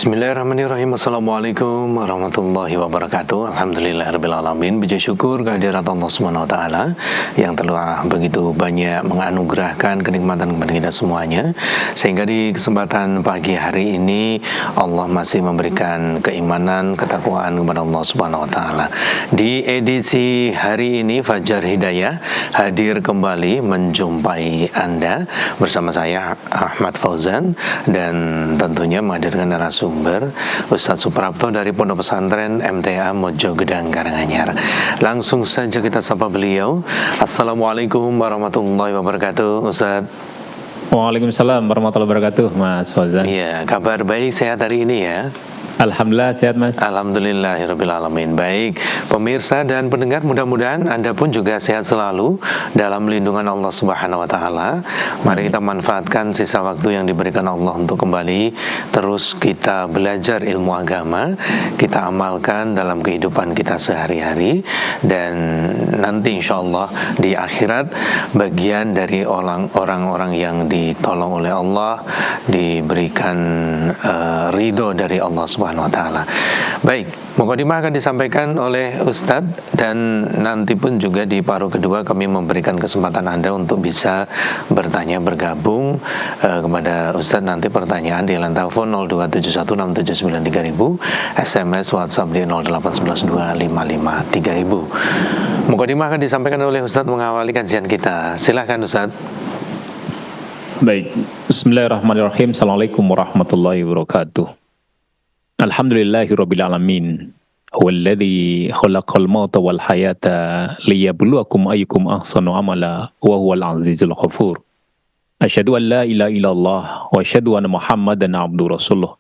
Bismillahirrahmanirrahim. Assalamualaikum warahmatullahi wabarakatuh. Alhamdulillahirrahmanirrahim. Puji syukur kehadirat Allah SWT yang telah begitu banyak menganugerahkan kenikmatan kepada kita semuanya, sehingga di kesempatan pagi hari ini Allah masih memberikan keimanan, ketakwaan kepada Allah SWT. Di edisi hari ini Fajar Hidayah hadir kembali menjumpai Anda bersama saya Ahmad Fauzan, dan tentunya menghadirkan narasumber Ustadz Suprapto dari Pondok Pesantren MTA Mojo Gedang Karanganyar. Langsung saja kita sapa beliau. Assalamualaikum warahmatullahi wabarakatuh, Ustadz. Waalaikumsalam warahmatullahi wabarakatuh, Mas Fauzan. Iya, kabar baik, sehat hari ini ya? Alhamdulillah sehat, Mas. Alhamdulillahirrabbilalamin. Baik, pemirsa dan pendengar, mudah-mudahan Anda pun juga sehat selalu dalam lindungan Allah Subhanahu wa taala. Mari kita manfaatkan sisa waktu yang diberikan Allah untuk kembali terus kita belajar ilmu agama, kita amalkan dalam kehidupan kita sehari-hari, dan nanti insyaallah di akhirat bagian dari orang-orang yang ditolong oleh Allah, diberikan ridho dari Allah Subhanahu wa taala. Baik, mukadimah akan disampaikan oleh Ustadz, dan nanti pun juga di paruh kedua kami memberikan kesempatan Anda untuk bisa bertanya, bergabung kepada Ustadz. Nanti pertanyaan di line telepon 02716793000, SMS WhatsApp di 08112553000. Mukadimah akan disampaikan oleh Ustadz mengawali kajian kita. Silakan Ustadz. Baik, bismillahirrahmanirrahim. Assalamualaikum warahmatullahi wabarakatuh. Alhamdulillahirabbil alamin. Huwallazi khalaqal mauta wal hayata liyabluwakum ayyukum ahsanu amala wa huwal azizul ghafur. Asyhadu an la ilaha illallah wa asyhadu anna Muhammadan abduhu rasulullah.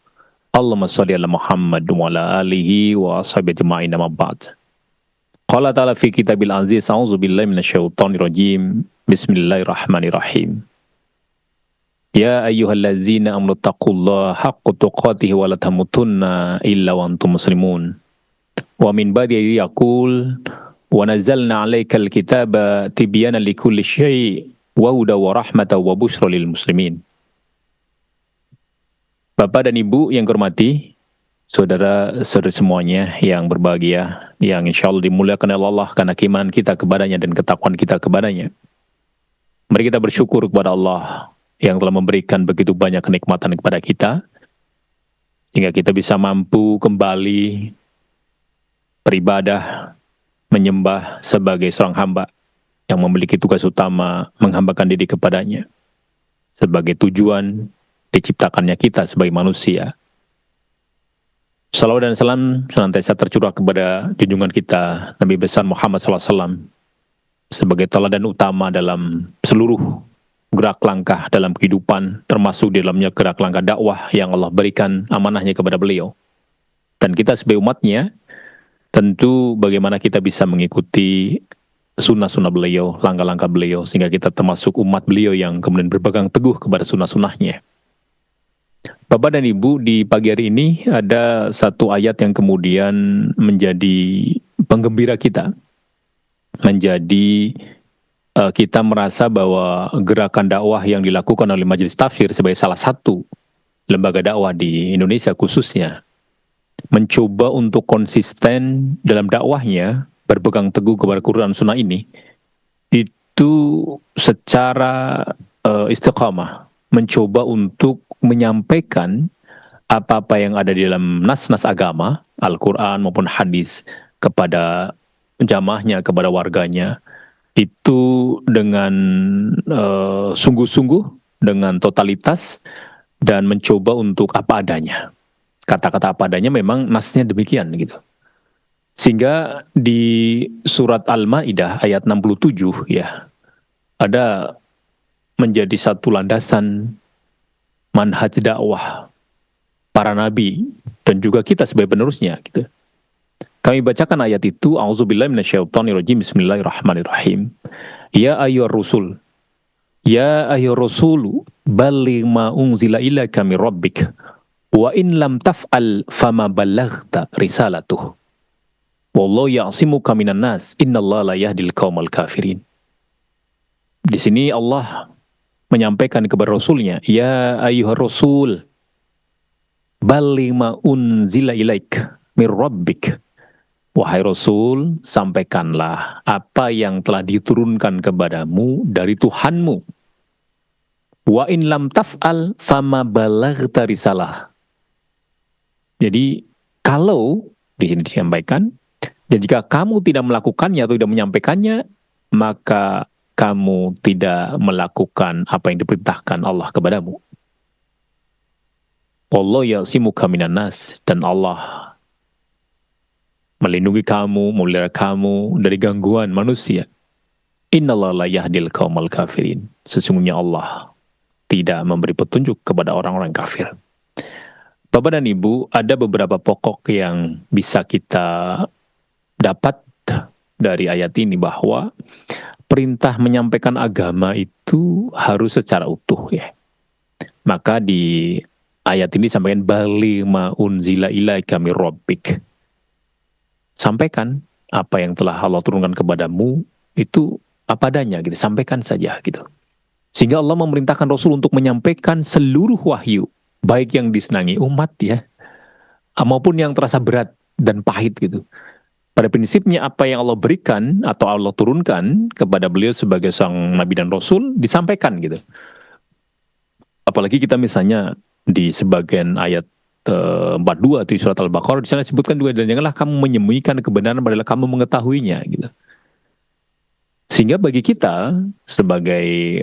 Allahumma shalli ala Muhammad wa ala alihi wa ashabihi ajma'in, amma ba'd. Qala ta'ala fi kitabil aziz, a'udzu billahi minasyaitonir rajim. Bismillahirrahmanirrahim. Ya ayyuhallazina amanu taqullaha haqqa tuqatih wa la tamutunna illa wa antum muslimun. Wa min ba'di yaqul wa nazzalna 'alaikal kitaba tibyana likulli syai' wa hudan wa rahmatan wa busyra lil muslimin. Bapak dan Ibu yang hormati, saudara-saudari semuanya yang berbahagia, yang insyaallah dimuliakan oleh Allah karena keimanan kita kepadanya dan ketakwaan kita kepadanya. Mari kita bersyukur kepada Allah yang telah memberikan begitu banyak kenikmatan kepada kita, sehingga kita bisa mampu kembali beribadah, menyembah sebagai seorang hamba yang memiliki tugas utama menghambakan diri kepadanya, sebagai tujuan diciptakannya kita sebagai manusia. Salawat dan salam senantiasa tercurah kepada junjungan kita Nabi besar Muhammad SAW sebagai teladan utama dalam seluruh gerak langkah dalam kehidupan, termasuk di dalamnya gerak langkah dakwah yang Allah berikan amanahnya kepada beliau. Dan kita sebagai umatnya, tentu bagaimana kita bisa mengikuti sunnah-sunnah beliau, langkah-langkah beliau, sehingga kita termasuk umat beliau yang kemudian berpegang teguh kepada sunnah-sunnahnya. Bapak dan Ibu, di pagi hari ini ada satu ayat yang kemudian menjadi penggembira kita, menjadi kita merasa bahwa gerakan dakwah yang dilakukan oleh Majelis Tafsir sebagai salah satu lembaga dakwah di Indonesia khususnya, mencoba untuk konsisten dalam dakwahnya, berpegang teguh kepada Quran Sunnah ini, itu secara istiqamah mencoba untuk menyampaikan apa-apa yang ada di dalam nas-nas agama, Al-Quran maupun hadis, kepada jamaahnya, kepada warganya, itu dengan sungguh-sungguh, dengan totalitas, dan mencoba untuk apa adanya. Kata-kata apa adanya memang nasnya demikian gitu. Sehingga di surat Al-Maidah ayat 67 ya, ada menjadi satu landasan manhaj dakwah para nabi dan juga kita sebagai penerusnya gitu. Kami bacakan ayat itu, a'udzubillahi minasyaitonirrajim, bismillahirrahmanirrahim. Ya ayyuhar rusul, ya ayyuhar rasulu, balligh ma unzila ilaika min rabbik, wa in lam taf'al fama ballaghta risalatuh. Wallahu ya'simuka minan nas, innallaha la yahdil qaumal kafirin. Di sini Allah menyampaikan kepada Rasulnya, ya ayyuhar rasul, Balligh ma unzila ilaik mir rabbik. Wahai Rasul, sampaikanlah apa yang telah diturunkan kepadamu dari Tuhanmu. Wa in lam taf'al fama balaghta risalah. Jadi kalau di sini disampaikan, dan jika kamu tidak melakukannya atau tidak menyampaikannya, maka kamu tidak melakukan apa yang diperintahkan Allah kepadamu. Allah ya'simuka minan nas, dan Allah melindungi kamu, memelihara kamu dari gangguan manusia. Innallaha la yahdil qaumal kafirin. Sesungguhnya Allah tidak memberi petunjuk kepada orang-orang kafir. Bapak dan Ibu, ada beberapa pokok yang bisa kita dapat dari ayat ini, bahwa perintah menyampaikan agama itu harus secara utuh ya. Maka di ayat ini sampaikan balligh ma unzila ilaika mir rabbik. Sampaikan apa yang telah Allah turunkan kepadamu itu apa adanya gitu, sampaikan saja gitu. Sehingga Allah memerintahkan Rasul untuk menyampaikan seluruh wahyu, baik yang disenangi umat ya, maupun yang terasa berat dan pahit gitu. Pada prinsipnya apa yang Allah berikan atau Allah turunkan kepada beliau sebagai sang nabi dan rasul disampaikan gitu. Apalagi kita misalnya di sebagian ayat 42 di surat Al-Baqarah, di sana disebutkan juga, dan janganlah kamu menyembunyikan kebenaran padahal kamu mengetahuinya gitu. Sehingga bagi kita sebagai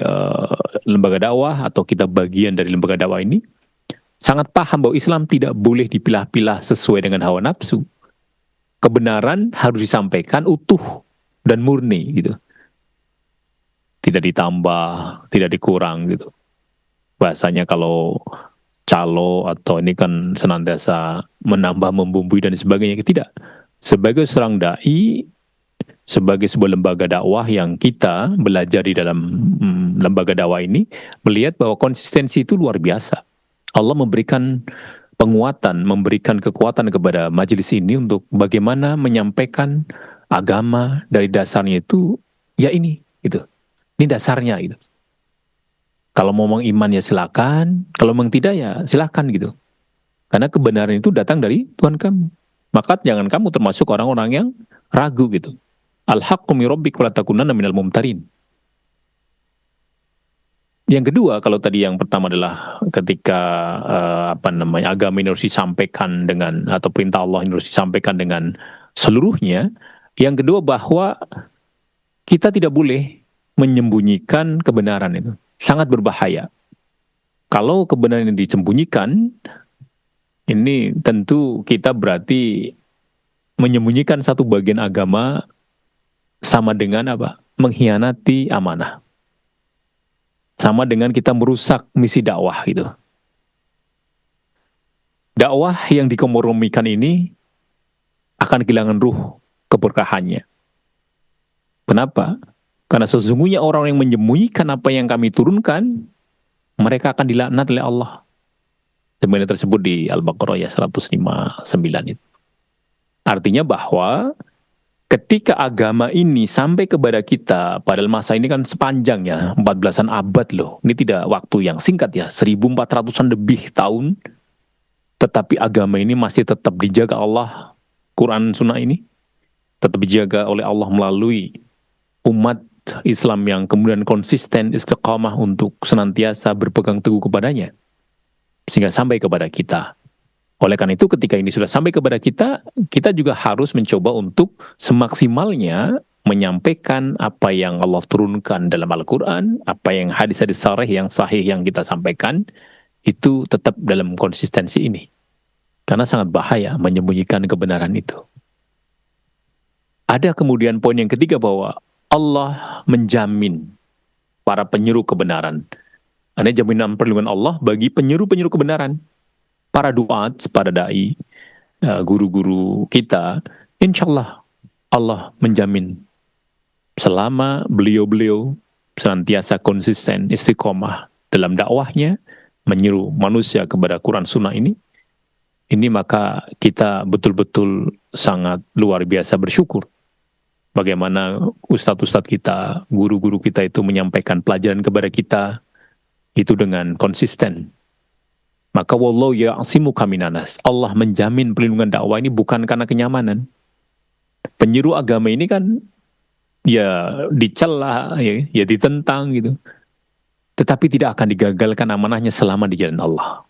lembaga dakwah atau kita bagian dari lembaga dakwah ini sangat paham bahwa Islam tidak boleh dipilah-pilah sesuai dengan hawa nafsu. Kebenaran harus disampaikan utuh dan murni gitu. Tidak ditambah, tidak dikurang gitu. Bahasanya kalau calo atau ini kan senantiasa menambah, membumbui dan sebagainya. Tidak. Sebagai seorang dai, sebagai sebuah lembaga dakwah yang kita belajar di dalam lembaga dakwah ini, melihat bahwa konsistensi itu luar biasa. Allah memberikan penguatan, memberikan kekuatan kepada majelis ini untuk bagaimana menyampaikan agama dari dasarnya itu, ya ini, gitu. Ini dasarnya gitu. Kalau mau mengiman ya silakan, kalau memang tidak ya silakan gitu. Karena kebenaran itu datang dari Tuhan kamu. Maka jangan kamu termasuk orang-orang yang ragu gitu. Al-haqqu min rabbik wa la takunanna minal mumtarin. Yang kedua, kalau tadi yang pertama adalah ketika agama ini harus disampaikan dengan, atau perintah Allah ini harus disampaikan dengan seluruhnya. Yang kedua, bahwa kita tidak boleh menyembunyikan kebenaran itu. Sangat berbahaya. Kalau kebenaran ini disembunyikan, ini tentu kita berarti menyembunyikan satu bagian agama, sama dengan apa? Mengkhianati amanah. Sama dengan kita merusak misi dakwah gitu. Dakwah yang dikompromikan ini akan kehilangan ruh keberkahannya. Kenapa? Karena sesungguhnya orang yang menyembunyikan apa yang kami turunkan, mereka akan dilaknat oleh Allah. Sebenarnya tersebut di Al-Baqarah ya 159 itu. Artinya bahwa ketika agama ini sampai kepada kita, padahal masa ini kan sepanjang ya, 14-an abad loh. Ini tidak waktu yang singkat ya, 1400-an lebih tahun. Tetapi agama ini masih tetap dijaga Allah, Quran Sunnah ini tetap dijaga oleh Allah melalui umat Islam yang kemudian konsisten, istiqamah untuk senantiasa berpegang teguh kepadanya. Sehingga sampai kepada kita. Oleh karena itu ketika ini sudah sampai kepada kita, kita juga harus mencoba untuk semaksimalnya menyampaikan apa yang Allah turunkan dalam Al-Quran, apa yang hadis-hadis sharih yang sahih yang kita sampaikan, itu tetap dalam konsistensi ini. Karena sangat bahaya menyembunyikan kebenaran itu. Ada kemudian poin yang ketiga bahwa Allah menjamin para penyeru kebenaran. Ada jaminan perlindungan Allah bagi penyeru-penyeru kebenaran. Para duat, para da'i, guru-guru kita, insya Allah menjamin selama beliau-beliau senantiasa konsisten, istiqomah dalam dakwahnya, menyeru manusia kepada Quran Sunnah ini maka kita betul-betul sangat luar biasa bersyukur. Bagaimana ustadz-ustadz kita, guru-guru kita itu menyampaikan pelajaran kepada kita itu dengan konsisten. Maka wallahu ya'simuka minanas. Allah menjamin perlindungan dakwah ini bukan karena kenyamanan. Penyeru agama ini kan ya dicela, ya ditentang gitu. Tetapi tidak akan digagalkan amanahnya selama di jalan Allah.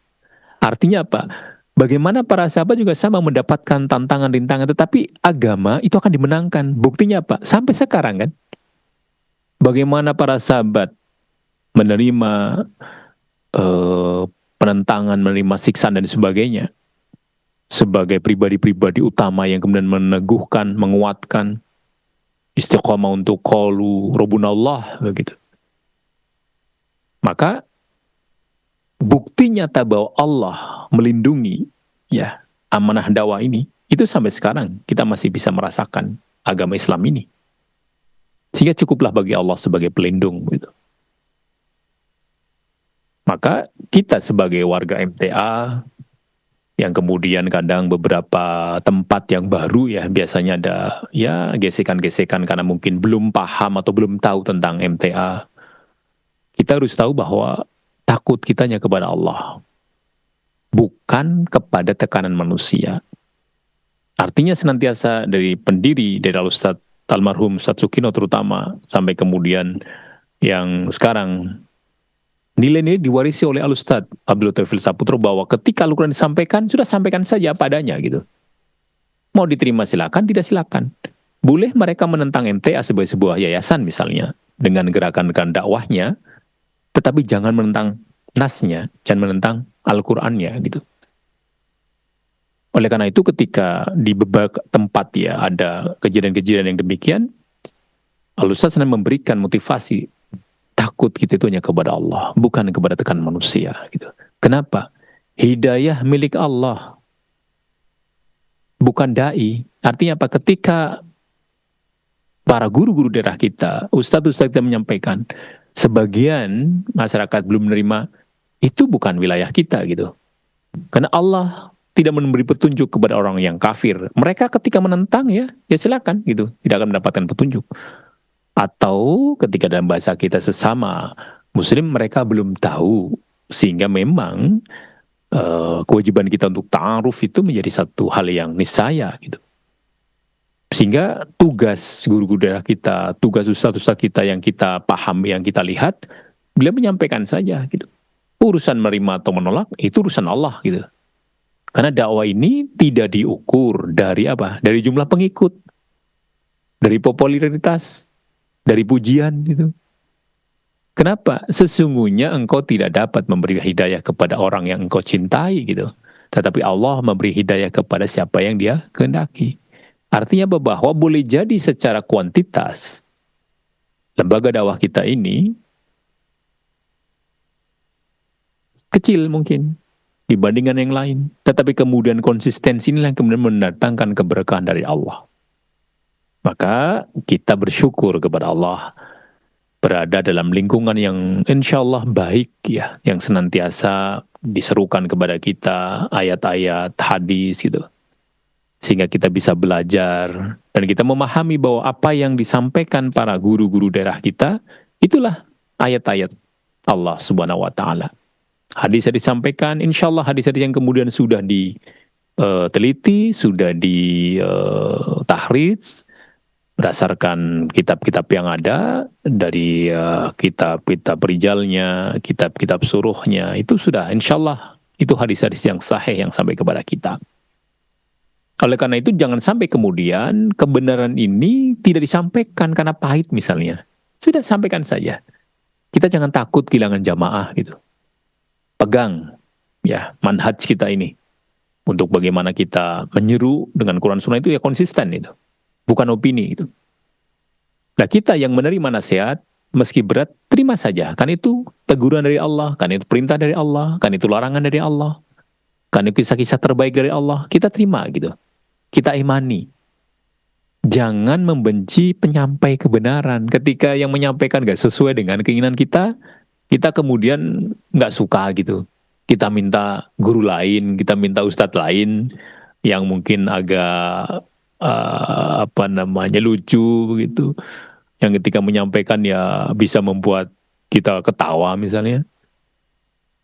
Artinya apa? Bagaimana para sahabat juga sama mendapatkan tantangan, rintangan, tetapi agama itu akan dimenangkan. Buktinya apa? Sampai sekarang kan. Bagaimana para sahabat menerima penentangan, menerima siksaan dan sebagainya. Sebagai pribadi-pribadi utama yang kemudian meneguhkan, menguatkan, istiqomah untuk qalu rabbunallah begitu. Maka bukti nyata bahwa Allah melindungi ya amanah dakwah ini, itu sampai sekarang kita masih bisa merasakan agama Islam ini. Sehingga cukuplah bagi Allah sebagai pelindung gitu. Maka kita sebagai warga MTA yang kemudian kadang beberapa tempat yang baru ya biasanya ada ya gesekan-gesekan karena mungkin belum paham atau belum tahu tentang MTA. Kita harus tahu bahwa takut kitanya kepada Allah, bukan kepada tekanan manusia. Artinya senantiasa dari pendiri, dari Al-Ustadz almarhum Ustadz Sukino terutama, sampai kemudian yang sekarang, nilai-nilai diwarisi oleh Al-Ustadz Abdul Taufiq Saputro bahwa ketika Al-Quran disampaikan, sudah sampaikan saja apa adanya gitu. Mau diterima silakan, tidak silakan. Boleh mereka menentang MTA sebagai sebuah yayasan misalnya, dengan gerakan-gerakan dakwahnya, tetapi jangan menentang nasnya, jangan menentang Al-Qur'annya gitu. Oleh karena itu ketika di beberapa tempat ya ada kejadian-kejadian yang demikian, Al-Ustaz sedang memberikan motivasi, takut kita itu hanya kepada Allah, bukan kepada tekanan manusia gitu. Kenapa? Hidayah milik Allah, bukan dai. Artinya apa? Ketika para guru-guru daerah kita, ustadz-ustadz kita menyampaikan, sebagian masyarakat belum menerima, itu bukan wilayah kita gitu. Karena Allah tidak memberi petunjuk kepada orang yang kafir. Mereka ketika menentang ya silakan gitu, tidak akan mendapatkan petunjuk. Atau ketika dalam bahasa kita sesama Muslim mereka belum tahu, sehingga memang kewajiban kita untuk ta'aruf itu menjadi satu hal yang niscaya gitu. Sehingga tugas guru-guru daerah kita, tugas ustaz-ustaz kita yang kita paham, yang kita lihat, beliau menyampaikan saja gitu. Urusan menerima atau menolak itu urusan Allah gitu. Karena dakwah ini tidak diukur dari apa? Dari jumlah pengikut, dari popularitas, dari pujian gitu. Kenapa? Sesungguhnya engkau tidak dapat memberi hidayah kepada orang yang engkau cintai gitu. Tetapi Allah memberi hidayah kepada siapa yang dia kehendaki. Artinya bahwa boleh jadi secara kuantitas lembaga dakwah kita ini kecil mungkin dibandingkan yang lain. Tetapi kemudian konsistensi inilah yang kemudian mendatangkan keberkahan dari Allah. Maka kita bersyukur kepada Allah berada dalam lingkungan yang insya Allah baik ya, yang senantiasa diserukan kepada kita ayat-ayat hadis gitu. Sehingga kita bisa belajar dan kita memahami bahwa apa yang disampaikan para guru-guru daerah kita itulah ayat-ayat Allah Subhanahu wa taala. Hadis yang disampaikan insya Allah hadis-hadis yang kemudian sudah diteliti, sudah ditahrij berdasarkan kitab-kitab yang ada dari kitab-kitab rijalnya, kitab-kitab suruhnya, itu sudah insya Allah itu hadis-hadis yang sahih yang sampai kepada kita. Oleh karena itu jangan sampai kemudian kebenaran ini tidak disampaikan karena pahit misalnya. Sudah sampaikan saja. Kita jangan takut kehilangan jamaah gitu. Pegang ya manhaj kita ini untuk bagaimana kita menyeru dengan Quran Sunnah itu ya konsisten itu. Bukan opini itu. Nah kita yang menerima nasihat meski berat terima saja. Kan itu teguran dari Allah, kan itu perintah dari Allah, kan itu larangan dari Allah, kan itu kisah-kisah terbaik dari Allah. Kita terima gitu. Kita imani. Jangan membenci penyampai kebenaran. Ketika yang menyampaikan gak sesuai dengan keinginan kita kemudian gak suka gitu. Kita minta guru lain, kita minta ustadz lain yang mungkin agak lucu gitu. Yang ketika menyampaikan ya bisa membuat kita ketawa misalnya.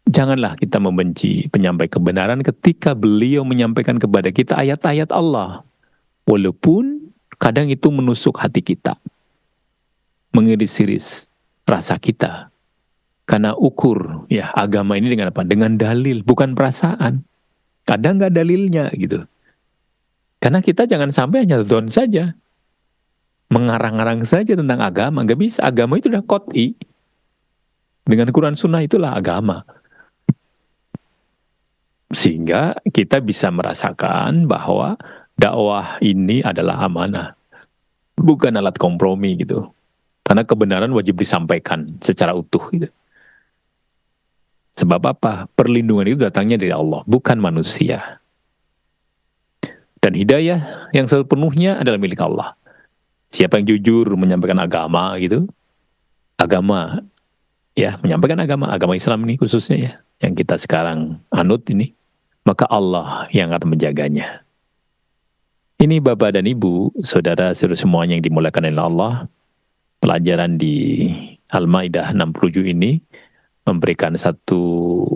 Janganlah kita membenci penyampai kebenaran ketika beliau menyampaikan kepada kita ayat-ayat Allah. Walaupun kadang itu menusuk hati kita, mengiris-iris rasa kita. Karena ukur ya agama ini dengan apa? Dengan dalil, bukan perasaan. Kadang nggak dalilnya gitu. Karena kita jangan sampai hanya dzon saja. Mengarang-arang saja tentang agama. Nggak bisa, agama itu udah qot'i. Dengan Quran Sunnah itulah agama. Sehingga kita bisa merasakan bahwa dakwah ini adalah amanah. Bukan alat kompromi gitu. Karena kebenaran wajib disampaikan secara utuh gitu. Sebab apa? Perlindungan itu datangnya dari Allah, bukan manusia. Dan hidayah yang sepenuhnya adalah milik Allah. Siapa yang jujur menyampaikan agama gitu, agama, ya menyampaikan agama Islam ini khususnya ya, yang kita sekarang anut ini, maka Allah yang akan menjaganya. Ini Bapak dan Ibu, saudara-saudara semuanya yang dimuliakan oleh Allah, pelajaran di Al-Maidah 67 ini, memberikan satu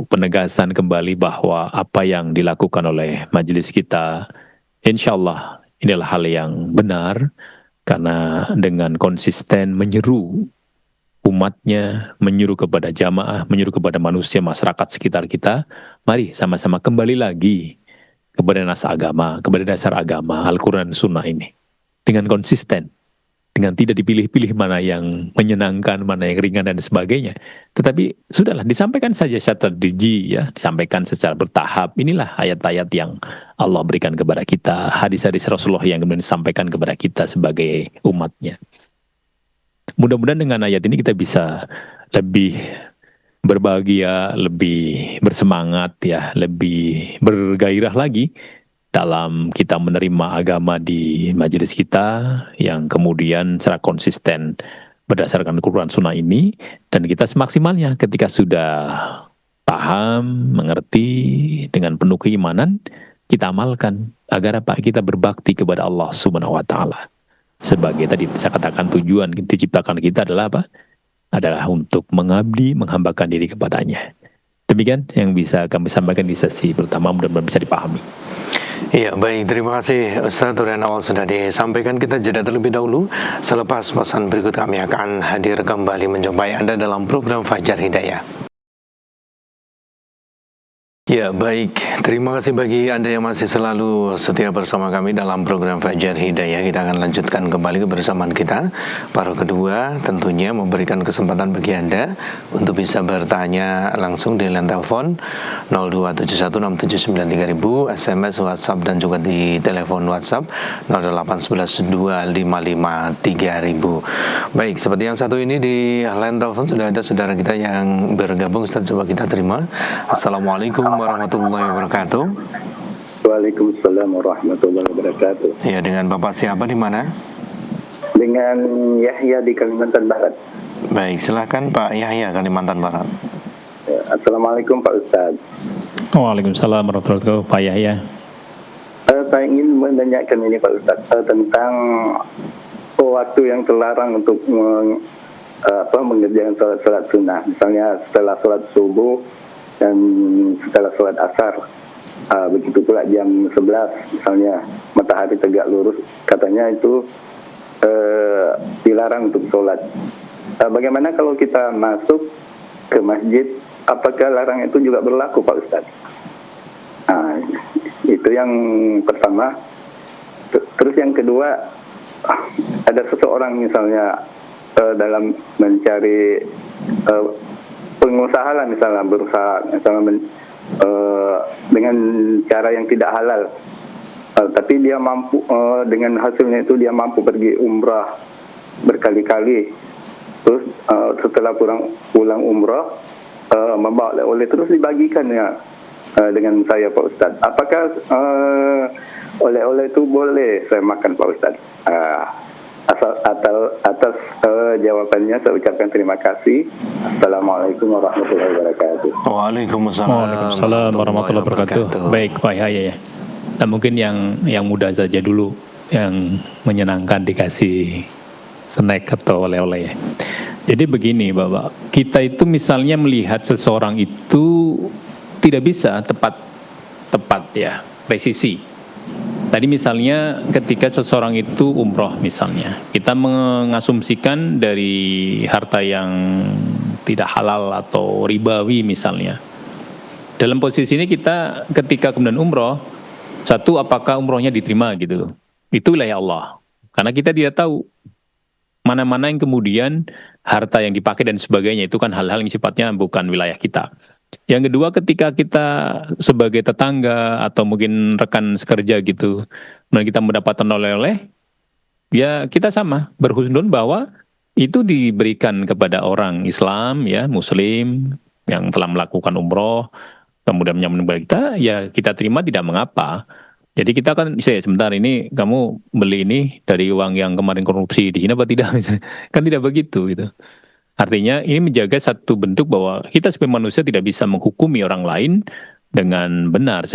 penegasan kembali bahwa apa yang dilakukan oleh majelis kita, insya Allah inilah hal yang benar, karena dengan konsisten menyeru umatnya, menyeru kepada jamaah, menyeru kepada manusia, masyarakat sekitar kita, mari sama-sama kembali lagi kepada nas agama, kepada dasar agama, Al-Quran Sunnah ini. Dengan konsisten. Dengan tidak dipilih-pilih mana yang menyenangkan, mana yang ringan dan sebagainya. Tetapi sudahlah, disampaikan saja secara terdici ya, disampaikan secara bertahap. Inilah ayat-ayat yang Allah berikan kepada kita, hadis-hadis Rasulullah yang kemudian disampaikan kepada kita sebagai umatnya. Mudah-mudahan dengan ayat ini kita bisa lebih berbahagia, lebih bersemangat ya, lebih bergairah lagi dalam kita menerima agama di majelis kita yang kemudian secara konsisten berdasarkan Quran Sunnah ini, dan kita semaksimalnya ketika sudah paham, mengerti dengan penuh keimanan, kita amalkan agar apa? Kita berbakti kepada Allah Subhanahu wa taala. Sebagai tadi saya katakan tujuan diciptakan kita adalah apa? Adalah untuk mengabdi, menghambakan diri kepadanya. Demikian yang bisa kami sampaikan di sesi pertama, mudah-mudahan bisa dipahami. Iya, baik, terima kasih Ustaz. Durian awal sudah disampaikan, kita jeda terlebih dahulu. Selepas pesan berikut kami akan hadir kembali menjumpai Anda dalam program Fajar Hidayah. Ya, baik, terima kasih bagi Anda yang masih selalu setia bersama kami dalam program Fajar Hidayah. Kita akan lanjutkan kembali kebersamaan kita. Paruh kedua tentunya memberikan kesempatan bagi Anda untuk bisa bertanya langsung di line telepon 02716793000, SMS, WhatsApp, dan juga di telepon WhatsApp 08112553000. Baik, seperti yang satu ini di line telepon sudah ada saudara kita yang bergabung. Ustaz, coba kita terima. Assalamualaikum warahmatullahi wabarakatuh. Waalaikumsalam warahmatullahi wabarakatuh. Ya, dengan Bapak siapa di mana? Dengan Yahya di Kalimantan Barat. Baik, silahkan Pak Yahya, Kalimantan Barat. Assalamualaikum Pak Ustaz. Waalaikumsalam warahmatullahi wabarakatuh, Pak Yahya. Saya ingin menanyakan ini Pak Ustaz tentang waktu yang terlarang untuk mengerjakan salat sunnah. Misalnya setelah salat subuh dan setelah sholat asar, begitu pula jam 11 misalnya matahari tegak lurus, katanya itu dilarang untuk sholat. Bagaimana kalau kita masuk ke masjid, apakah larangan itu juga berlaku Pak Ustaz? Itu yang pertama. Terus yang kedua, ada seseorang misalnya dalam mencari pengusaha lah, misalnya berusaha misalnya dengan cara yang tidak halal, tapi dia mampu dengan hasilnya itu dia mampu pergi umrah berkali-kali, terus setelah pulang umrah membawa oleh-oleh terus dibagikan ya dengan saya Pak Ustaz. Apakah oleh-oleh itu boleh saya makan Pak Ustaz? Atas jawabannya saya ucapkan terima kasih. Assalamualaikum warahmatullahi wabarakatuh. Waalaikumsalam warahmatullahi wabarakatuh. Baik Pak Yahya ya. Nah, mungkin yang mudah saja dulu, yang menyenangkan dikasih snack atau oleh-oleh ya. Jadi begini Bapak, kita itu misalnya melihat seseorang itu tidak bisa tepat ya, presisi. Tadi misalnya ketika seseorang itu umroh misalnya, kita mengasumsikan dari harta yang tidak halal atau ribawi misalnya. Dalam posisi ini kita ketika kemudian umroh, satu apakah umrohnya diterima gitu. Itu wilayah Allah. Karena kita tidak tahu mana-mana yang kemudian harta yang dipakai dan sebagainya, itu kan hal-hal yang sifatnya bukan wilayah kita. Yang kedua ketika kita sebagai tetangga atau mungkin rekan sekerja gitu, dan kita mendapatkan oleh-oleh, ya kita sama berhusnuzon bahwa itu diberikan kepada orang Islam ya, Muslim yang telah melakukan umroh, kemudian menyambut kita, ya kita terima tidak mengapa. Jadi kita kan, sebentar ini kamu beli ini dari uang yang kemarin korupsi di Cina apa tidak? Kan tidak begitu gitu. Artinya ini menjaga satu bentuk bahwa kita sebagai manusia tidak bisa menghukumi orang lain dengan benar,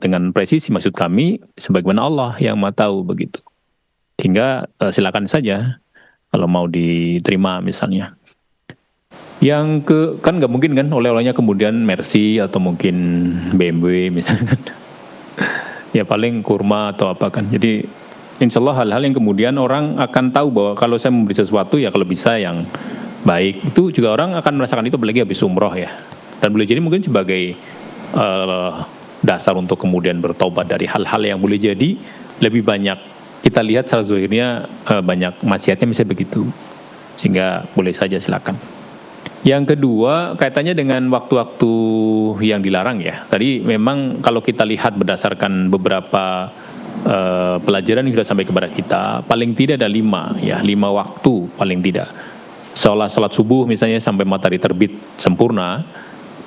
dengan presisi maksud kami, sebagaimana Allah yang Maha tahu begitu. Sehingga silakan saja kalau mau diterima misalnya. Kan nggak mungkin kan oleh-olehnya kemudian Mercy atau mungkin BMW misalnya. Ya paling kurma atau apa kan. Jadi insya Allah hal-hal yang kemudian orang akan tahu bahwa kalau saya memberi sesuatu ya kalau bisa yang baik. Itu juga orang akan merasakan itu apalagi habis umroh ya. Dan boleh jadi mungkin sebagai dasar untuk kemudian bertobat dari hal-hal yang boleh jadi lebih banyak kita lihat secara zahirnya banyak maksiatnya misalnya begitu. Sehingga boleh saja silakan. Yang kedua, kaitannya dengan waktu-waktu yang dilarang ya. Tadi memang kalau kita lihat berdasarkan beberapa pelajaran yang sudah sampai kepada kita, paling tidak ada 5 waktu paling tidak. Sholat subuh misalnya sampai matahari terbit sempurna,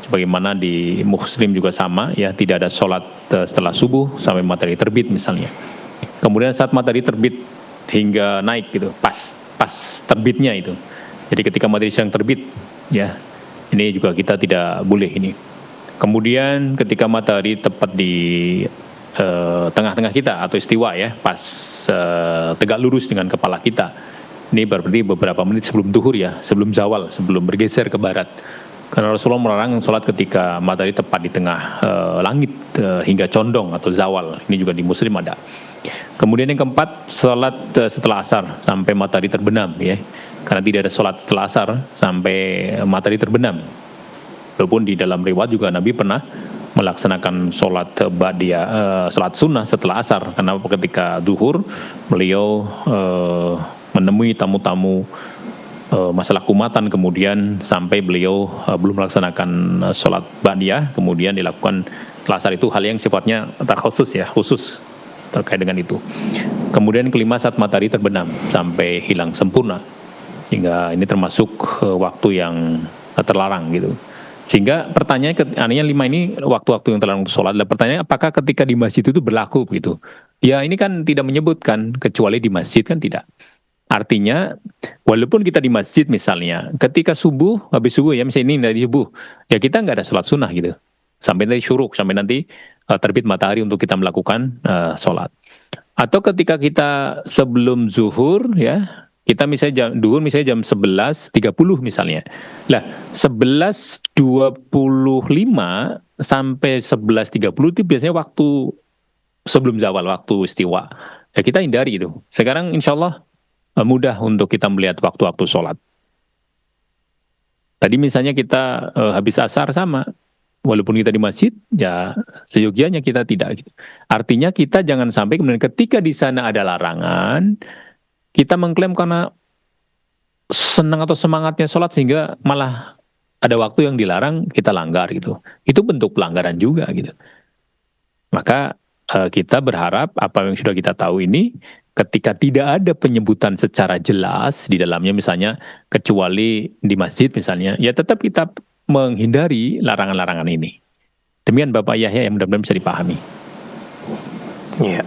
sebagaimana di Muslim juga sama ya, tidak ada sholat setelah subuh sampai matahari terbit misalnya. Kemudian saat matahari terbit hingga naik gitu, pas terbitnya itu. Jadi ketika matahari sedang terbit, ya, ini juga kita tidak boleh ini. Kemudian ketika matahari tepat di tengah-tengah kita atau istiwa ya, pas tegak lurus dengan kepala kita. Ini berarti beberapa menit sebelum duhur ya, sebelum zawal, sebelum bergeser ke barat. Karena Rasulullah melarang sholat ketika matahari tepat di tengah langit hingga condong atau zawal. Ini juga di Muslim ada. Kemudian yang keempat, sholat setelah asar sampai matahari terbenam ya. Karena tidak ada sholat setelah asar sampai matahari terbenam. Walaupun di dalam riwayat juga Nabi pernah melaksanakan sholat sholat sunnah setelah asar. Karena ketika zuhur beliau menemui tamu-tamu masalah kumatan, kemudian sampai beliau belum melaksanakan sholat ba'diyah, kemudian dilakukan setelah asar. Itu hal yang sifatnya khusus ya, khusus terkait dengan itu. Kemudian kelima saat matahari terbenam sampai hilang sempurna. Hingga ini termasuk waktu yang terlarang gitu. Sehingga pertanyaan anehnya 5 ini waktu-waktu yang terlarang untuk sholat. Dan pertanyaan apakah ketika di masjid itu berlaku gitu? Ya ini kan tidak menyebutkan, kecuali di masjid kan tidak. Artinya walaupun kita di masjid misalnya, ketika subuh, habis subuh ya misalnya ini dari subuh, ya kita nggak ada sholat sunnah gitu. Sampai nanti syuruk, sampai nanti terbit matahari untuk kita melakukan sholat. Atau ketika kita sebelum zuhur ya, kita misalnya duhur misalnya jam 11.30 misalnya. Lah, 11.25 sampai 11.30 itu biasanya waktu sebelum zawal, waktu istiwa. Ya kita hindari itu. Sekarang insya Allah mudah untuk kita melihat waktu-waktu sholat. Tadi misalnya kita habis asar sama. Walaupun kita di masjid, ya seyogianya kita tidak. Gitu. Artinya kita jangan sampai kemudian ketika di sana ada larangan, kita mengklaim karena senang atau semangatnya sholat sehingga malah ada waktu yang dilarang kita langgar gitu. Itu bentuk pelanggaran juga gitu. Maka kita berharap apa yang sudah kita tahu ini ketika tidak ada penyebutan secara jelas di dalamnya misalnya kecuali di masjid misalnya, ya tetap kita menghindari larangan-larangan ini. Demikian Bapak Yahya yang mudah-mudahan bisa dipahami. Ya.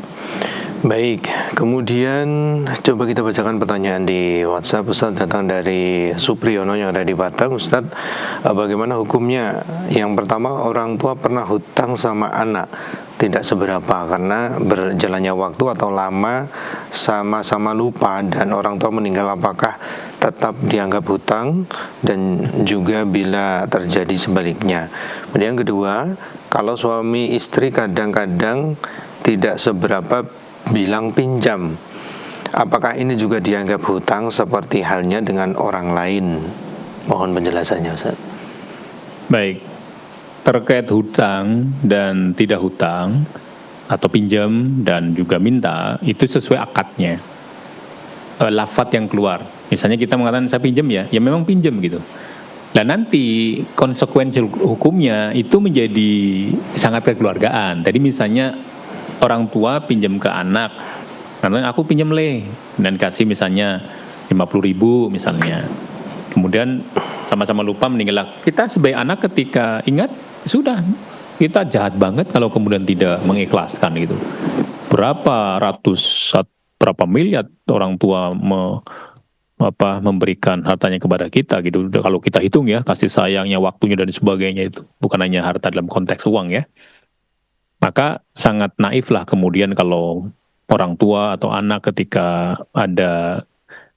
Baik, kemudian coba kita bacakan pertanyaan di WhatsApp. Ustaz datang dari Supriyono yang ada di Batam. Ustaz, bagaimana hukumnya? Yang pertama, orang tua pernah hutang sama anak, tidak seberapa karena berjalannya waktu atau lama sama-sama lupa dan orang tua meninggal, apakah tetap dianggap hutang dan juga bila terjadi sebaliknya. Kemudian yang kedua, kalau suami istri kadang-kadang tidak seberapa bilang pinjam, apakah ini juga dianggap hutang seperti halnya dengan orang lain? Mohon penjelasannya, Ustaz. Baik, terkait hutang dan tidak hutang atau pinjam dan juga minta itu sesuai akadnya, lafadz yang keluar. Misalnya kita mengatakan saya pinjam ya memang pinjam gitu. Nah nanti konsekuensi hukumnya itu menjadi sangat kekeluargaan. Tadi misalnya orang tua pinjam ke anak, karena aku pinjam dan kasih misalnya 50.000 misalnya. Kemudian sama-sama lupa meninggal. Kita sebagai anak ketika ingat, sudah, kita jahat banget kalau kemudian tidak mengikhlaskan gitu. Berapa miliar orang tua memberikan hartanya kepada kita gitu. Kalau kita hitung ya, kasih sayangnya, waktunya dan sebagainya itu. Bukan hanya harta dalam konteks uang ya. Maka sangat naif lah kemudian kalau orang tua atau anak ketika ada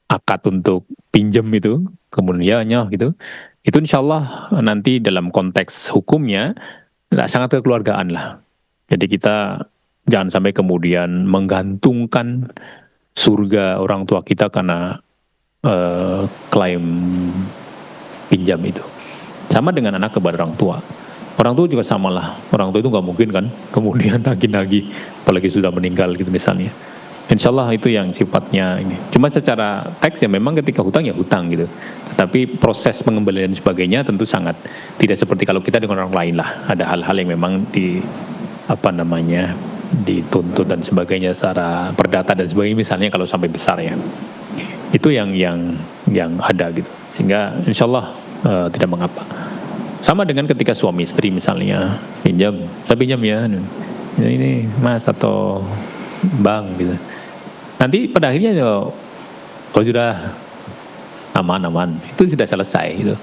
akad untuk pinjam itu, kemudian gitu, itu insya Allah nanti dalam konteks hukumnya sangat kekeluargaan lah. Jadi kita jangan sampai kemudian menggantungkan surga orang tua kita karena klaim pinjam itu. Sama dengan anak kepada orang tua. Orang tua juga sama lah. Orang tua itu nggak mungkin kan kemudian nagih-nagih, apalagi sudah meninggal gitu misalnya. Insya Allah itu yang sifatnya ini. Cuma secara teks ya memang ketika hutang ya hutang gitu. Tetapi proses pengembalian dan sebagainya tentu sangat tidak seperti kalau kita dengan orang lain lah. Ada hal-hal yang memang dituntut dan sebagainya secara perdata dan sebagainya, misalnya kalau sampai besar ya. Itu yang ada gitu. Sehingga insya Allah tidak mengapa. Sama dengan ketika suami istri misalnya pinjam, saya pinjam ya ini mas atau bang gitu. Nanti pada akhirnya kalau sudah aman-aman itu sudah selesai gitu.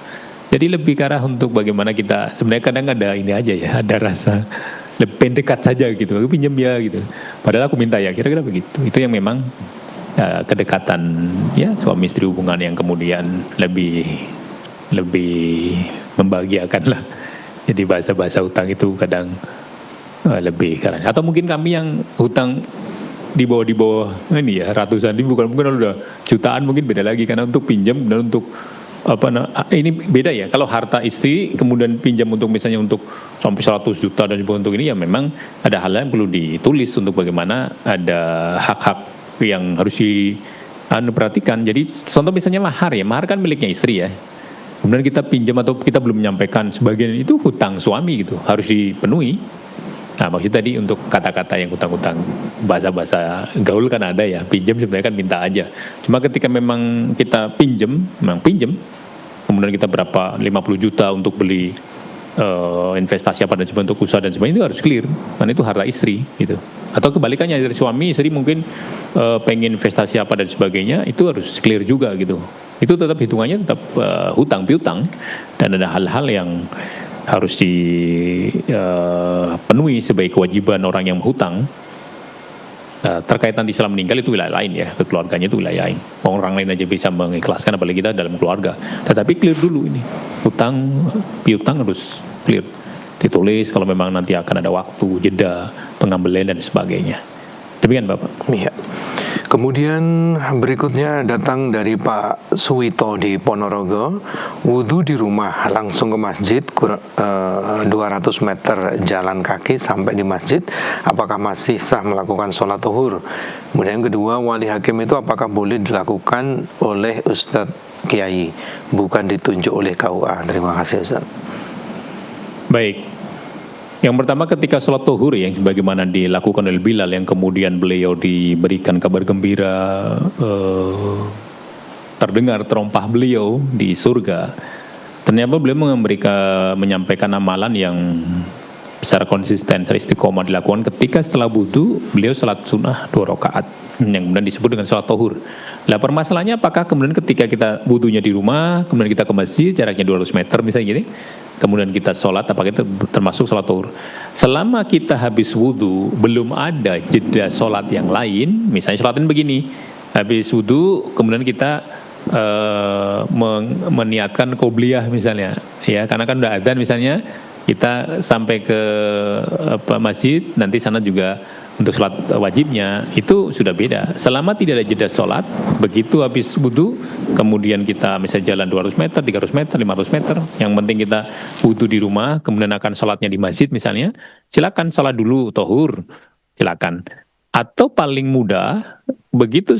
Jadi lebih ke arah untuk bagaimana kita sebenarnya kadang ada ini aja ya, ada rasa lebih dekat saja gitu. Aku pinjam ya gitu. Padahal aku minta ya, kira-kira begitu. Itu yang memang kedekatan ya suami istri, hubungan yang kemudian lebih membahagiakan lah. Jadi bahasa-bahasa hutang itu kadang lebih karena atau mungkin kami yang hutang di bawah ini ya ratusan ribu, bukan mungkin udah jutaan, mungkin beda lagi karena untuk pinjam dan untuk ini beda ya. Kalau harta istri kemudian pinjam untuk misalnya untuk sampai 100 juta dan juga untuk ini ya memang ada hal yang perlu ditulis untuk bagaimana ada hak-hak yang harus diperhatikan. Jadi contoh misalnya mahar kan miliknya istri ya. Kemudian kita pinjam atau kita belum menyampaikan sebagian itu hutang suami gitu, harus dipenuhi. Nah maksud tadi untuk kata-kata yang hutang-hutang, bahasa-bahasa gaul kan ada ya, pinjam sebenarnya kan minta aja. Cuma ketika memang kita pinjam, kemudian kita berapa 50 juta untuk beli investasi apa dan sebagainya, untuk usaha dan sebagainya, itu harus clear, karena itu harta istri gitu. Atau kebalikannya dari suami, istri mungkin pengen investasi apa dan sebagainya, itu harus clear juga gitu. Itu tetap hitungannya tetap hutang piutang, dan ada hal-hal yang harus dipenuhi sebagai kewajiban orang yang hutang. Terkait nanti setelah meninggal itu wilayah lain ya, keluarganya itu wilayah lain. Orang lain aja bisa mengikhlaskan, apalagi kita dalam keluarga. Tetapi clear dulu ini, hutang piutang harus clear, ditulis kalau memang nanti akan ada waktu jeda pengembalian dan sebagainya. Demikian Bapak. Iya. Kemudian berikutnya datang dari Pak Suwito di Ponorogo. Wudhu di rumah langsung ke masjid 200 meter jalan kaki sampai di masjid, apakah masih sah melakukan sholat zuhur? Kemudian yang kedua, wali hakim itu apakah boleh dilakukan oleh Ustadz Kiai, bukan ditunjuk oleh KUA? Terima kasih Ustadz. Baik. Yang pertama ketika sholat zuhur yang sebagaimana dilakukan oleh Bilal, yang kemudian beliau diberikan kabar gembira, terdengar terompah beliau di surga. Ternyata beliau menyampaikan amalan yang secara konsisten, secara istiqomah dilakukan ketika setelah wudu beliau salat sunnah 2 rakaat yang kemudian disebut dengan salat tohur. Lah permasalahannya apakah kemudian ketika kita wudunya di rumah, kemudian kita ke masjid jaraknya 200 meter misalnya gini, kemudian kita sholat, apakah itu termasuk sholat tohur? Selama kita habis wudu belum ada jeda sholat yang lain, misalnya sholatin begini, habis wudu kemudian kita meniatkan qobliyah misalnya, ya karena kan udah adzan misalnya, kita sampai ke masjid, nanti sana juga untuk sholat wajibnya, itu sudah beda. Selama tidak ada jeda sholat, begitu habis wudu, kemudian kita misalnya jalan 200 meter, 300 meter, 500 meter, yang penting kita wudu di rumah, kemudian akan sholatnya di masjid misalnya, silakan sholat dulu, tohur, silakan. Atau paling mudah, begitu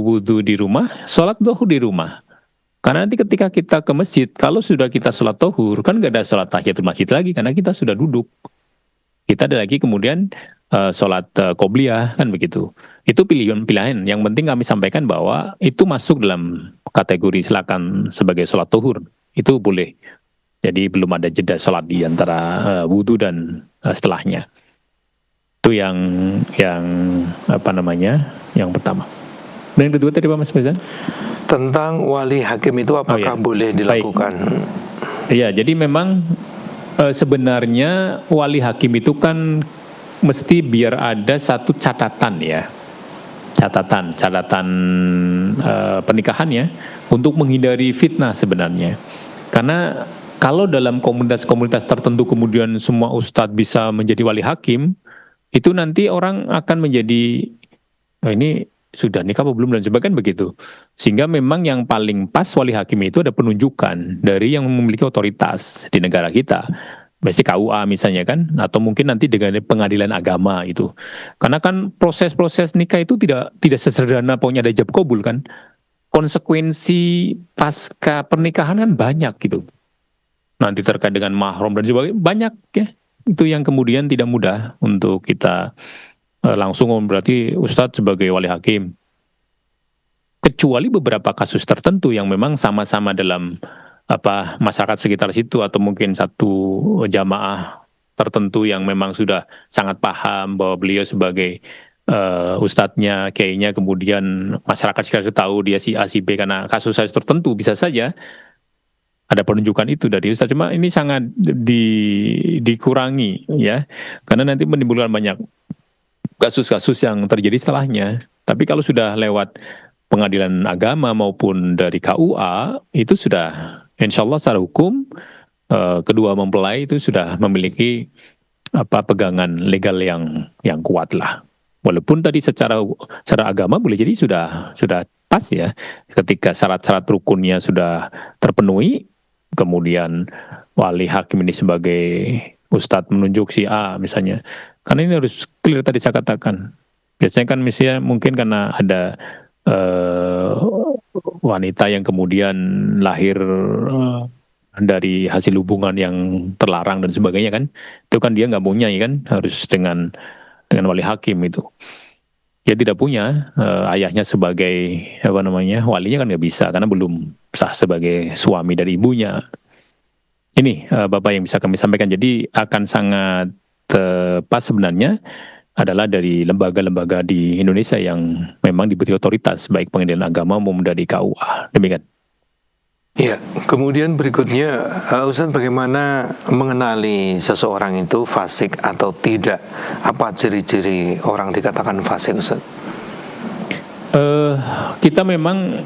wudu di rumah, sholat tohur di rumah. Karena nanti ketika kita ke masjid, kalau sudah kita sholat tohur, kan gak ada sholat tahiyatul masjid lagi, karena kita sudah duduk. Kita ada lagi kemudian sholat qobliyah, kan begitu. Itu pilihan. Yang penting kami sampaikan bahwa itu masuk dalam kategori silakan sebagai sholat tohur. Itu boleh. Jadi belum ada jeda sholat di antara wudu dan setelahnya. Itu yang yang pertama. Dan yang kedua tadi Pak Mas Faizan? Tentang wali hakim itu apakah boleh dilakukan? Iya, jadi memang sebenarnya wali hakim itu kan mesti biar ada satu catatan ya. Catatan pernikahan ya, untuk menghindari fitnah sebenarnya. Karena kalau dalam komunitas-komunitas tertentu kemudian semua ustadz bisa menjadi wali hakim, itu nanti orang akan menjadi ini sudah nikah apa belum dan sebagainya begitu. Sehingga memang yang paling pas wali hakim itu ada penunjukan dari yang memiliki otoritas di negara kita. Mesti KUA misalnya kan, atau mungkin nanti dengan pengadilan agama itu. Karena kan proses-proses nikah itu tidak sesederhana pokoknya ada ijab kabul kan. Konsekuensi pasca pernikahan kan banyak gitu. Nanti terkait dengan mahram dan sebagainya banyak ya. Itu yang kemudian tidak mudah untuk kita langsung berarti Ustadz sebagai wali hakim. Kecuali beberapa kasus tertentu yang memang sama-sama dalam masyarakat sekitar situ atau mungkin satu jamaah tertentu yang memang sudah sangat paham bahwa beliau sebagai ustadznya, kiainya, kemudian masyarakat sekitar tahu dia si A si B karena kasus tertentu bisa saja ada penunjukan itu dari ustadz. Cuma ini sangat dikurangi ya, karena nanti menimbulkan banyak kasus-kasus yang terjadi setelahnya. Tapi kalau sudah lewat pengadilan agama maupun dari KUA, itu sudah insya Allah secara hukum kedua mempelai itu sudah memiliki pegangan legal yang kuat lah. Walaupun tadi secara agama boleh jadi sudah pas ya, ketika syarat-syarat rukunnya sudah terpenuhi, kemudian wali hakim ini sebagai ustadz menunjuk si A misalnya. Karena ini harus clear tadi saya katakan. Biasanya kan misalnya mungkin karena ada wanita yang kemudian lahir dari hasil hubungan yang terlarang dan sebagainya kan, itu kan dia nggak punya ya kan, harus dengan wali hakim itu. Dia tidak punya ayahnya sebagai walinya kan nggak bisa karena belum sah sebagai suami dari ibunya. Ini Bapak yang bisa kami sampaikan. Jadi akan sangat pas sebenarnya adalah dari lembaga-lembaga di Indonesia yang memang diberi otoritas, baik pengadilan agama maupun dari KUA. Demikian. Ya, kemudian berikutnya, Ustaz, bagaimana mengenali seseorang itu fasik atau tidak? Apa ciri-ciri orang dikatakan fasik, Ustaz? Kita memang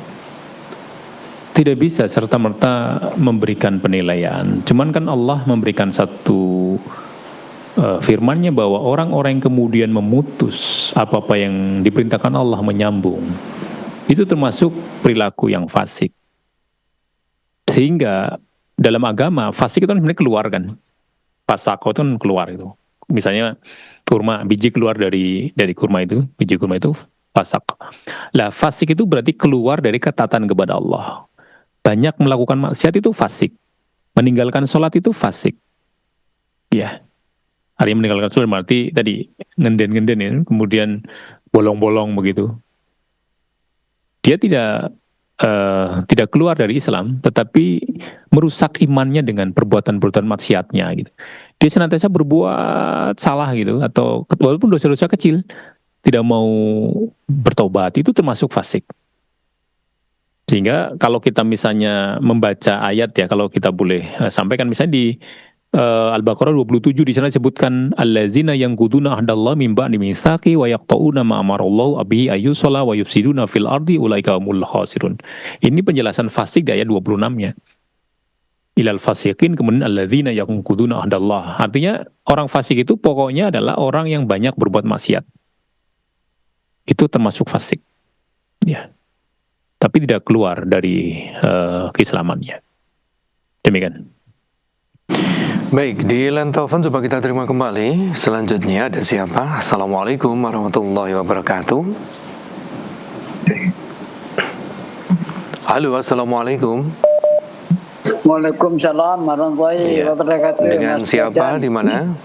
tidak bisa serta-merta memberikan penilaian. Cuman kan Allah memberikan satu firman-Nya bahwa orang-orang yang kemudian memutus apa-apa yang diperintahkan Allah menyambung, itu termasuk perilaku yang fasik. Sehingga dalam agama fasik itu kan sebenarnya keluar kan, fasako itu kan keluar itu. Misalnya kurma, biji keluar dari kurma itu, biji kurma itu fasak. Lah fasik itu berarti keluar dari ketaatan kepada Allah. Banyak melakukan maksiat itu fasik, meninggalkan sholat itu fasik. Ya. Hari meninggalkan sholat berarti tadi ngenden-ngenden ya, kemudian bolong-bolong begitu. Dia tidak keluar dari Islam, tetapi merusak imannya dengan perbuatan-perbuatan maksiatnya gitu. dia senantiasa berbuat salah gitu, atau walaupun dosa-dosa kecil, tidak mau bertobat, itu termasuk fasik. Sehingga kalau kita misalnya membaca ayat ya, kalau kita boleh sampaikan misalnya di Al-Baqarah 27, di sana disebutkan allazina yanquduna ahdallahi min ba'di mitsaqi wa yaqta'una ma amarallahu bihi ayyusalla wa yufsiduna fil ardi ulaika humul khasirun. Ini penjelasan fasik di ayat 26-nya. Ilal fasiqin, kemudian alladzina yanquduna ahdallah. Artinya orang fasik itu pokoknya adalah orang yang banyak berbuat maksiat. Itu termasuk fasik. Ya. Tapi tidak keluar dari keislamannya. Demikian. Baik, di line telepon coba kita terima kembali. Selanjutnya ada siapa? Assalamualaikum warahmatullahi wabarakatuh. Halo, assalamualaikum. Waalaikumsalam warahmatullahi wabarakatuh. Dengan siapa? Di mana?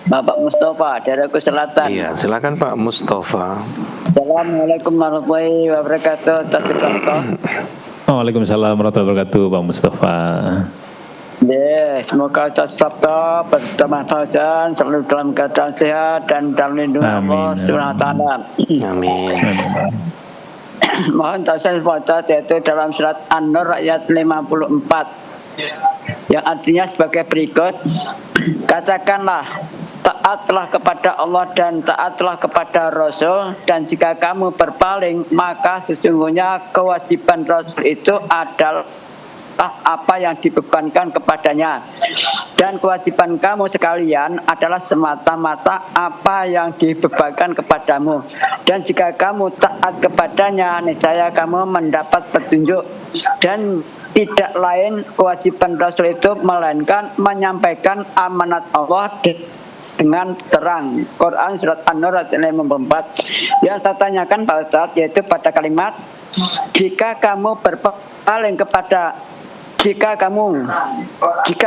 Bapak Mustafa dari Aku Selatan. Iya, silakan Pak Mustafa. Assalamualaikum warahmatullahi wabarakatuh. Waalaikumsalam warahmatullahi wabarakatuh, Pak Mustafa. Semoga Ustaz Prapto bermanfaat dan selalu dalam keadaan sehat dan dalam lindungan Allah Subhanahu wa taala. Amin. Mohon saya baca yaitu dalam surat An-Nur ayat 54 yang artinya sebagai berikut. Katakanlah, taatlah kepada Allah dan taatlah kepada Rasul, dan jika kamu berpaling maka sesungguhnya kewajiban Rasul itu adalah apa yang dibebankan kepadanya, dan kewajiban kamu sekalian adalah semata-mata apa yang dibebankan kepadamu, dan jika kamu taat kepadanya niscaya kamu mendapat petunjuk. Dan tidak lain kewajiban Rasul itu melainkan menyampaikan amanat Allah dengan terang. Quran surat An-Nur ayat 54. Yang saya tanyakan Pak Ustaz yaitu pada kalimat jika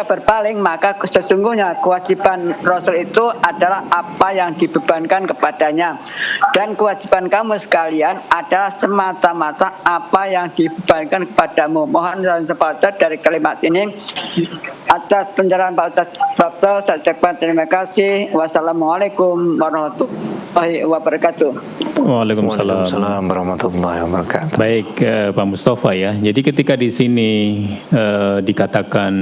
berpaling maka sesungguhnya kewajiban Rasul itu adalah apa yang dibebankan kepadanya, dan kewajiban kamu sekalian adalah semata-mata apa yang dibebankan kepadamu. Mohon sepakat dari kalimat ini. Atas pencerahan Pak Ustaz Prapto, saya ucapkan terima kasih. Wassalamualaikum warahmatullahi wabarakatuh. Waalaikumsalam warahmatullahi wabarakatuh. Baik, Pak Mustafa ya. Jadi ketika di sini dikatakan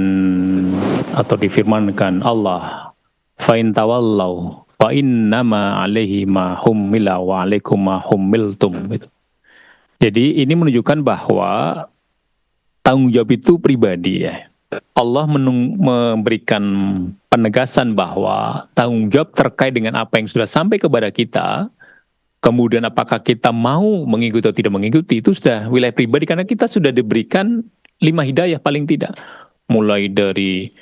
atau difirmankan Allah, fa in tawallau fa innama alaihi ma hummila wa alaikum ma hummiltum. Jadi ini menunjukkan bahwa tanggung jawab itu pribadi ya. Allah memberikan penegasan bahwa tanggung jawab terkait dengan apa yang sudah sampai kepada kita, kemudian apakah kita mau mengikuti atau tidak mengikuti, itu sudah wilayah pribadi, karena kita sudah diberikan 5 hidayah paling tidak. Mulai dari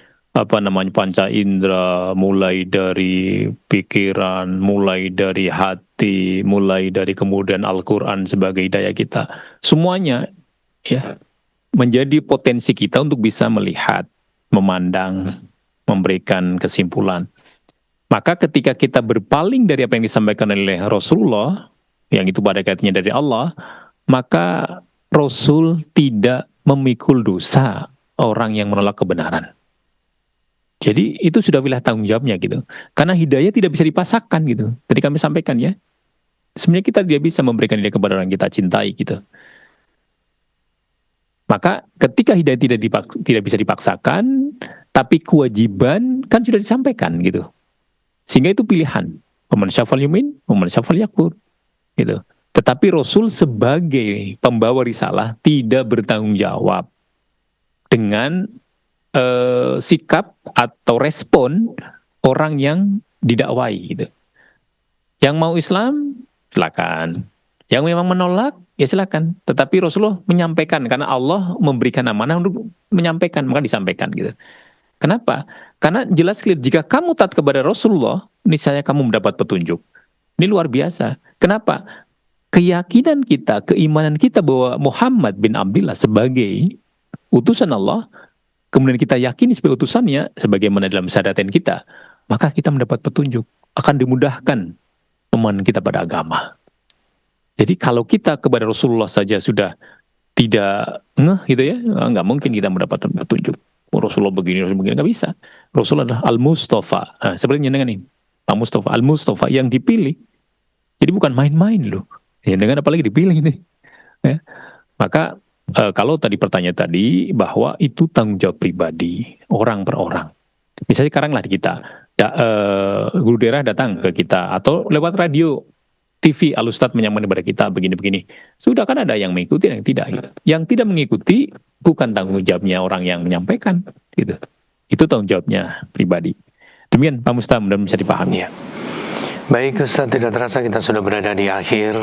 panca indera, mulai dari pikiran, mulai dari hati, mulai dari kemudian Al-Quran sebagai hidayah kita. Semuanya ya menjadi potensi kita untuk bisa melihat, memandang, memberikan kesimpulan. Maka ketika kita berpaling dari apa yang disampaikan oleh Rasulullah, yang itu pada kaitannya dari Allah, maka Rasul tidak memikul dosa orang yang menolak kebenaran. Jadi itu sudah wilayah tanggung jawabnya gitu. Karena hidayah tidak bisa dipaksakan gitu. Tadi kami sampaikan ya, sebenarnya kita tidak bisa memberikan hidayah kepada orang yang kita cintai gitu. Maka ketika hidayah tidak bisa dipaksakan, tapi kewajiban kan sudah disampaikan gitu. Sehingga itu pilihan. Waman syafal yumin, waman syafal yakfur. Gitu. Tetapi Rasul sebagai pembawa risalah tidak bertanggung jawab dengan sikap atau respon orang yang didakwai gitu. Yang mau Islam, silakan. Yang memang menolak, ya silakan. Tetapi Rasulullah menyampaikan, karena Allah memberikan amanah untuk menyampaikan, maka disampaikan gitu. Kenapa? Karena jelas clear, jika kamu taat kepada Rasulullah, niscaya kamu mendapat petunjuk. Ini luar biasa. Kenapa? Keyakinan kita, keimanan kita bahwa Muhammad bin Abdullah sebagai utusan Allah, kemudian kita yakini sebagai utusannya, sebagaimana dalam syahadatain kita, maka kita mendapat petunjuk. Akan dimudahkan pemahaman kita pada agama. Jadi kalau kita kepada Rasulullah saja sudah tidak ngeh gitu ya, nggak mungkin kita mendapatkan petunjuk. Rasulullah begini, nggak bisa. Rasulullah adalah Al-Mustafa. Nah, seperti dengan ini, Pak Mustafa, Al-Mustafa yang dipilih. Jadi bukan main-main loh. Ya, dengan apalagi dipilih nih. Ya. Maka kalau tadi pertanyaan tadi bahwa itu tanggung jawab pribadi orang per orang. Misalnya sekarang lah kita, guru daerah datang ke kita atau lewat radio, TV, Al-Ustadz menyampaikan kepada kita begini-begini. Sudah kan ada yang mengikuti dan yang tidak. Gitu. Yang tidak mengikuti bukan tanggung jawabnya orang yang menyampaikan. Gitu. Itu tanggung jawabnya pribadi. Demikian Pak Mustam, mudah-mudahan bisa dipahami. Ya. Baik Ustaz, tidak terasa kita sudah berada di akhir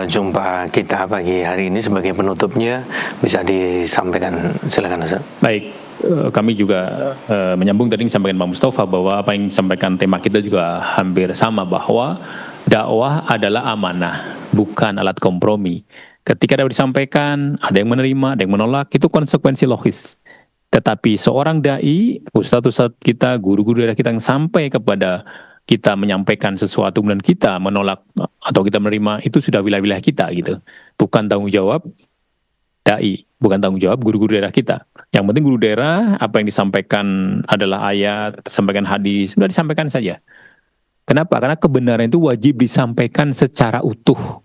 jumpa kita pagi hari ini. Sebagai penutupnya bisa disampaikan, silakan Ustaz. Baik, kami juga menyambung tadi yang disampaikan Pak Mustafa bahwa apa yang disampaikan tema kita juga hampir sama, bahwa dakwah adalah amanah, bukan alat kompromi. Ketika dakwah disampaikan, ada yang menerima, ada yang menolak, itu konsekuensi logis. Tetapi seorang dai, ustadz-ustadz kita, guru-guru daerah kita yang sampai kepada kita menyampaikan sesuatu dan kita menolak atau kita menerima, itu sudah wilayah kita gitu. Bukan tanggung jawab dai, bukan tanggung jawab guru-guru daerah kita. Yang penting guru daerah, apa yang disampaikan adalah ayat, sampaikan hadis, sudah disampaikan saja. Kenapa? Karena kebenaran itu wajib disampaikan secara utuh.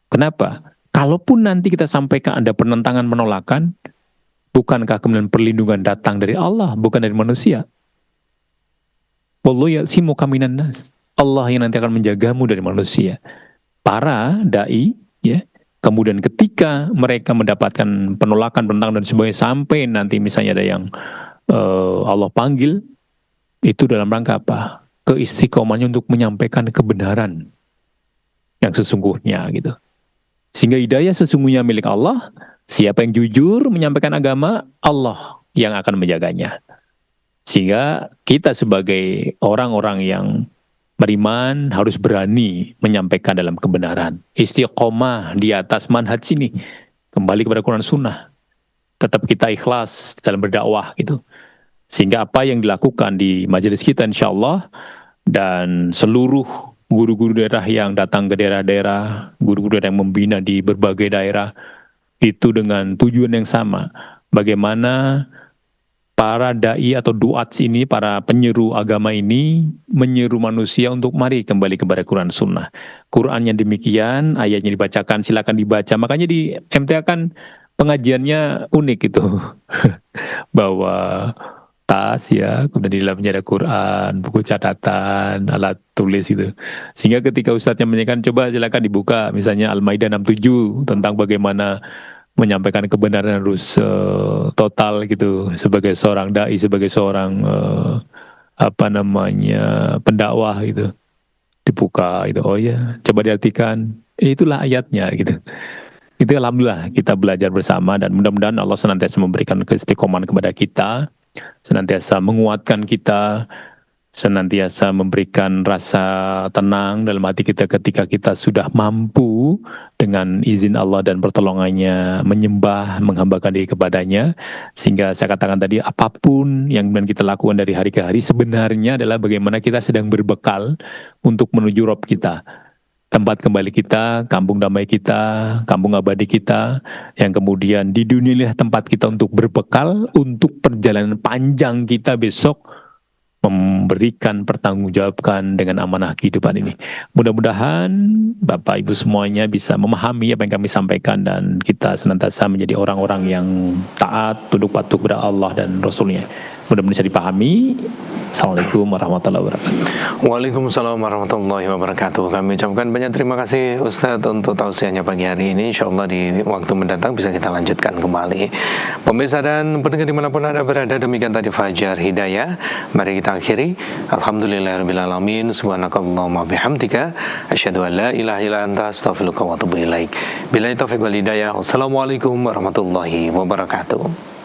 Kenapa? Kalaupun nanti kita sampaikan ada penentangan, penolakan, bukankah kemudian perlindungan datang dari Allah, bukan dari manusia? Wallahu ya'simuka minan nas. Allah yang nanti akan menjagamu dari manusia. Para dai, ya, kemudian ketika mereka mendapatkan penolakan, penentangan dan sebagainya, sampai nanti misalnya ada yang Allah panggil, itu dalam rangka apa? Keistiqomahannya untuk menyampaikan kebenaran yang sesungguhnya gitu. Sehingga hidayah sesungguhnya milik Allah. Siapa yang jujur menyampaikan agama, Allah yang akan menjaganya. Sehingga kita sebagai orang-orang yang beriman harus berani menyampaikan dalam kebenaran. Istiqomah di atas manhaj ini. Kembali kepada Quran Sunnah. Tetap kita ikhlas dalam berdakwah gitu. Sehingga apa yang dilakukan di majelis kita insya Allah, dan seluruh guru-guru daerah yang datang ke daerah-daerah, guru-guru daerah yang membina di berbagai daerah, itu dengan tujuan yang sama. Bagaimana para dai atau duats ini, para penyeru agama ini, menyeru manusia untuk mari kembali kepada Quran Sunnah. Qurannya demikian, ayatnya dibacakan, silakan dibaca. Makanya di MTA kan pengajiannya unik itu. Bawa tas ya, kemudian di dalamnya ada Quran, buku catatan, alat tulis itu. Sehingga ketika ustadznya menyampaikan, coba silakan dibuka, misalnya Al-Maidah 67, tentang bagaimana menyampaikan kebenaran harus total gitu, sebagai seorang dai, sebagai seorang pendakwah gitu, dibuka itu, oh ya coba diartikan, itulah ayatnya gitu. Itu alhamdulillah kita belajar bersama, dan mudah-mudahan Allah senantiasa memberikan keistiqomahan kepada kita, senantiasa menguatkan kita, senantiasa memberikan rasa tenang dalam hati kita ketika kita sudah mampu dengan izin Allah dan pertolongannya menyembah, menghambakan diri kepadanya. Sehingga saya katakan tadi, apapun yang kita lakukan dari hari ke hari sebenarnya adalah bagaimana kita sedang berbekal untuk menuju Rob kita, tempat kembali kita, kampung damai kita, kampung abadi kita, yang kemudian di dunia inilah tempat kita untuk berbekal untuk perjalanan panjang kita besok, memberikan pertanggungjawabkan dengan amanah kehidupan ini. Mudah-mudahan Bapak Ibu semuanya bisa memahami apa yang kami sampaikan, dan kita senantiasa menjadi orang-orang yang taat, tunduk patuh kepada Allah dan Rasulnya. Mudah-mudahan bisa dipahami. Assalamualaikum warahmatullahi wabarakatuh. Waalaikumsalam warahmatullahi wabarakatuh. Kami ucapkan banyak terima kasih Ustadz untuk tausiahnya pagi hari ini. InsyaAllah di waktu mendatang bisa kita lanjutkan kembali. Pemirsa dan pendengar dimanapun Anda berada, demikian tadi Fajar Hidayah. Mari kita akhiri. Alhamdulillahirrahmanirrahim. Subhanakallahumma bihamdika asyhadu an la ilaha illa anta astaghfiruka wa atubu ilaik. Billahi taufiq wal hidayah. Wassalamualaikum warahmatullahi wabarakatuh.